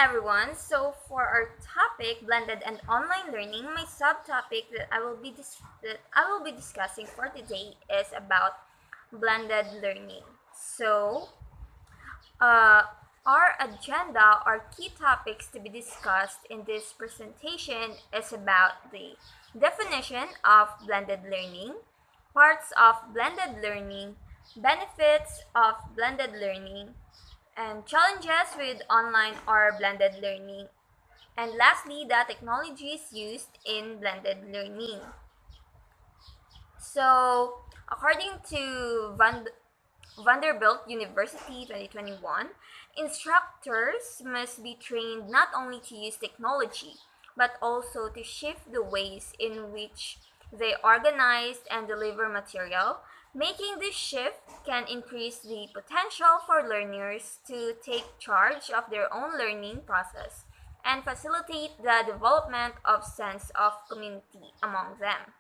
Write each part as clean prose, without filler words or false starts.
everyone. So for our topic, blended and online learning, my subtopic that I will be discussing for today is about blended learning. So uh, our agenda or key topics to be discussed in this presentation is about the definition of blended learning, parts of blended learning, benefits of blended learning, and challenges with online or blended learning, and lastly, the technologies used in blended learning. So, according to Vanderbilt University 2021, instructors must be trained not only to use technology, but also to shift the ways in which they organize and deliver material. Making this shift can increase the potential for learners to take charge of their own learning process and facilitate the development of sense of community among them.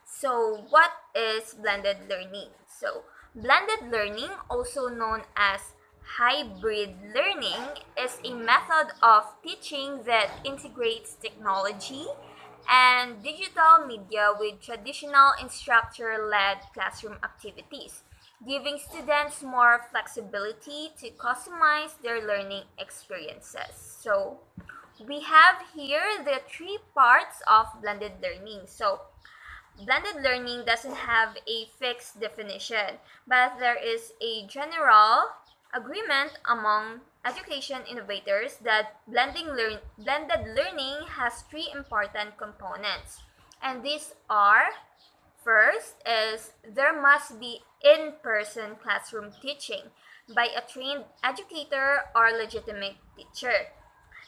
So, what is blended learning? So, blended learning, also known as hybrid learning, is a method of teaching that integrates technology and digital media with traditional instructor led classroom activities, giving students more flexibility to customize their learning experiences. So, we have here the three parts of blended learning. So, blended learning doesn't have a fixed definition, but there is a general agreement among education innovators that blended learning has three important components. And these are: first is there must be in-person classroom teaching by a trained educator or legitimate teacher.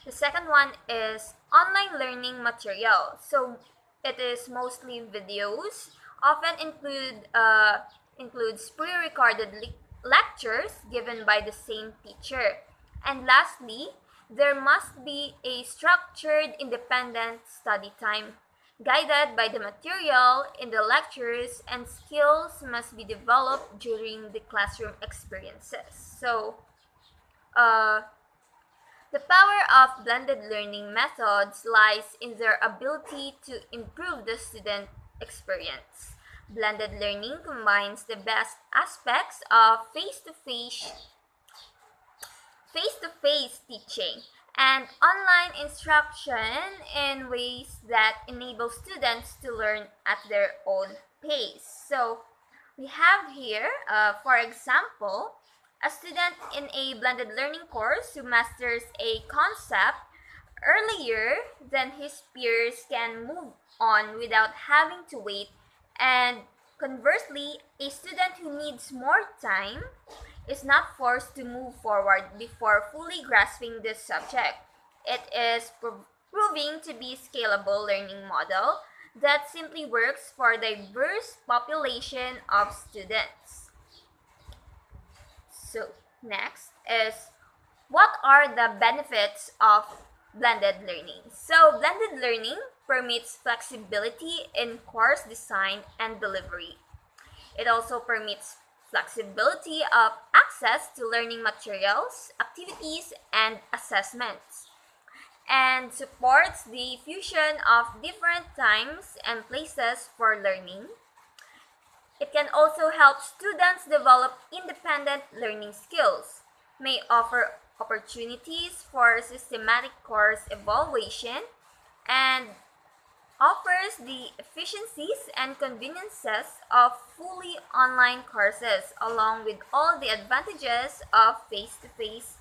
The second one is online learning material. So it is mostly videos, often includes pre-recorded lectures given by the same teacher. And lastly, there must be a structured independent study time guided by the material in the lectures, and skills must be developed during the classroom experiences. So, uh, the power of blended learning methods lies in their ability to improve the student experience. Blended learning combines the best aspects of face-to-face teaching and online instruction in ways that enable students to learn at their own pace. So, we have here, for example, a student in a blended learning course who masters a concept earlier than his peers can move on without having to wait, and conversely, a student who needs more time is not forced to move forward before fully grasping this subject. It is proving to be a scalable learning model that simply works for diverse population of students. So, next is what are the benefits of blended learning? So, blended learning permits flexibility in course design and delivery. It also permits flexibility of access to learning materials, activities, and assessments, and supports the fusion of different times and places for learning. It can also help students develop independent learning skills, may offer opportunities for systematic course evaluation, and offers the efficiencies and conveniences of fully online courses along with all the advantages of face-to-face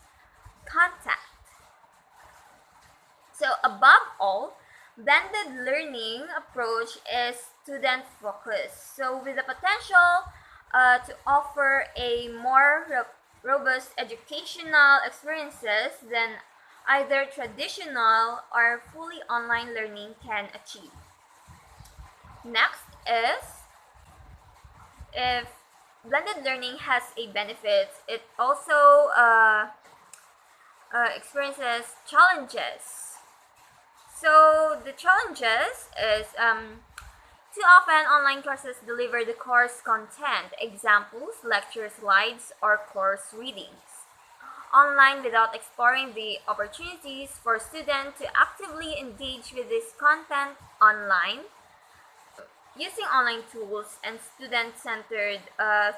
contact. So above all, blended learning approach is student focused. So with the potential to offer a more robust educational experiences than either traditional or fully online learning can achieve. Next is, if blended learning has a benefit, it also experiences challenges. So the challenges is, too often online courses deliver the course content, examples, lecture slides, or course readings. online without exploring the opportunities for students to actively engage with this content online. Using online tools and student-centered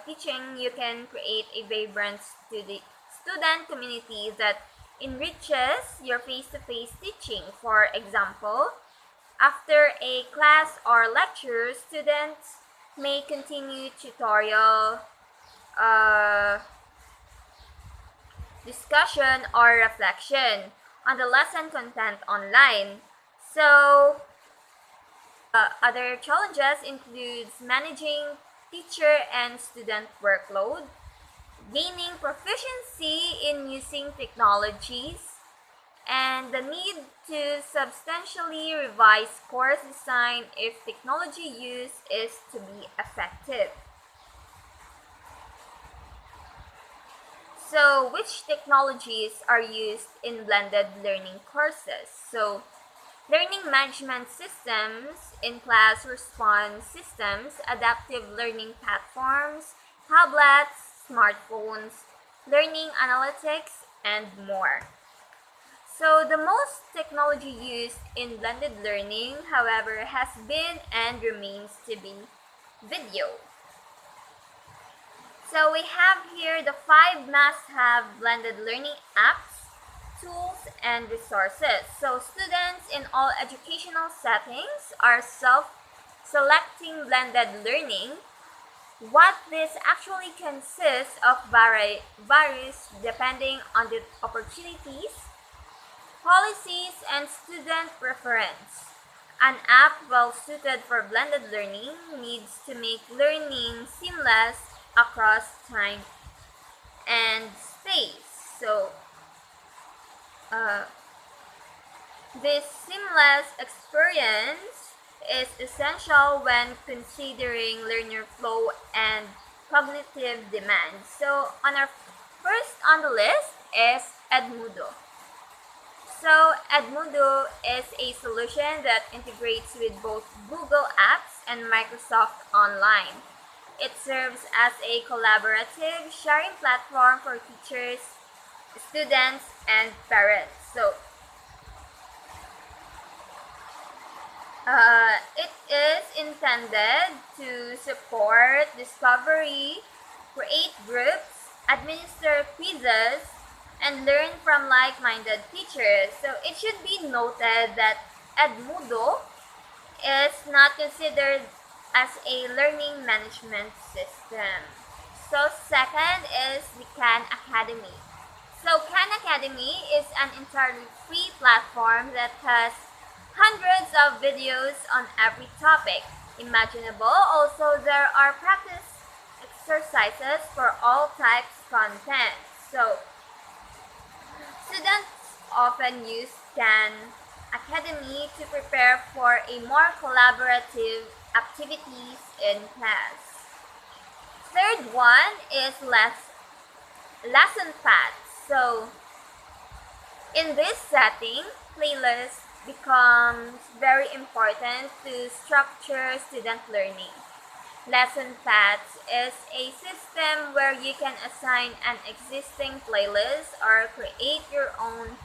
teaching, you can create a vibrant student community that enriches your face-to-face teaching. For example, after a class or lecture, students may continue tutorial, uh, discussion, or reflection on the lesson content online. So, other challenges includes managing teacher and student workload, gaining proficiency in using technologies, and the need to substantially revise course design if technology use is to be effective. So, which technologies are used in blended learning courses? So, learning management systems, in-class response systems, adaptive learning platforms, tablets, smartphones, learning analytics, and more. So the most technology used in blended learning, however, has been and remains to be video. So we have here the 5 must-have blended learning apps, tools, and resources. So students in all educational settings are self-selecting blended learning. What this actually consists of varies depending on the opportunities, policies, and student preference. An app well suited for blended learning needs to make learning seamless across time and space. So, uh, this seamless experience is essential when considering learner flow and cognitive demands. So, on our first on the list is Edmundo. So, Edmundo is a solution that integrates with both Google Apps and Microsoft Online. It serves as a collaborative sharing platform for teachers, students, and parents. So, it is intended to support discovery, create groups, administer quizzes, and learn from like-minded teachers. So it should be noted that Edmundo is not considered as a learning management system. So second is the Khan Academy. So Khan Academy is an entirely free platform that has hundreds of videos on every topic imaginable. Also, there are practice exercises for all types content. So students often use Khan Academy to prepare for a more collaborative activities in class. Third one is lesson paths. So in this setting, playlist becomes very important to structure student learning. Lesson paths is a system where you can assign an existing playlist or create your own.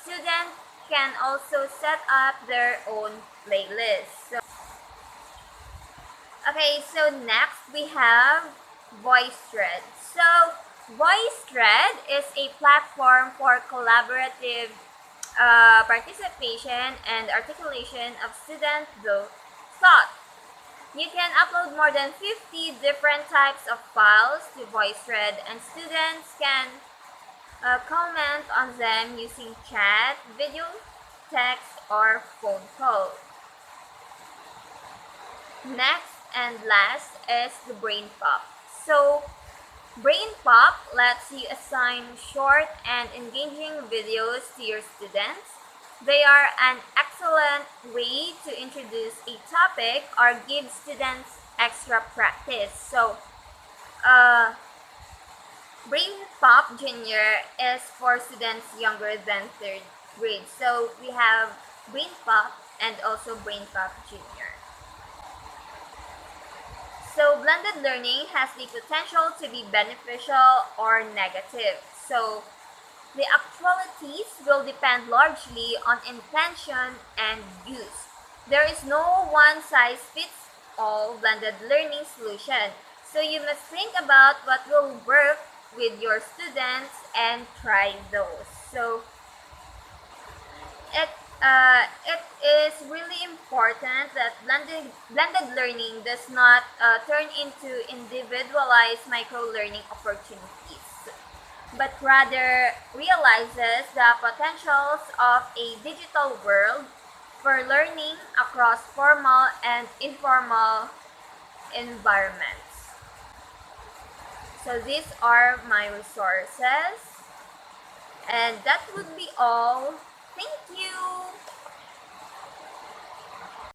Students can also set up their own playlist. So next we have VoiceThread. So VoiceThread is a platform for collaborative participation and articulation of student thought. You can upload more than 50 different types of files to VoiceThread, and students can comment on them using chat, video, text, or phone call. Next and last is the BrainPop. So BrainPop lets you assign short and engaging videos to your students. They are an excellent way to introduce a topic or give students extra practice. So, BrainPop Junior is for students younger than 3rd grade. So, we have BrainPop and also BrainPop Junior. So, blended learning has the potential to be beneficial or negative. So, The actualities will depend largely on intention and use. There is no one size fits all blended learning solution, so you must think about what will work with your students and try those. So it is really important that blended learning does not turn into individualized micro learning opportunities, but rather realizes the potentials of a digital world for learning across formal and informal environments. So these are my resources, and that would be all. Thank you.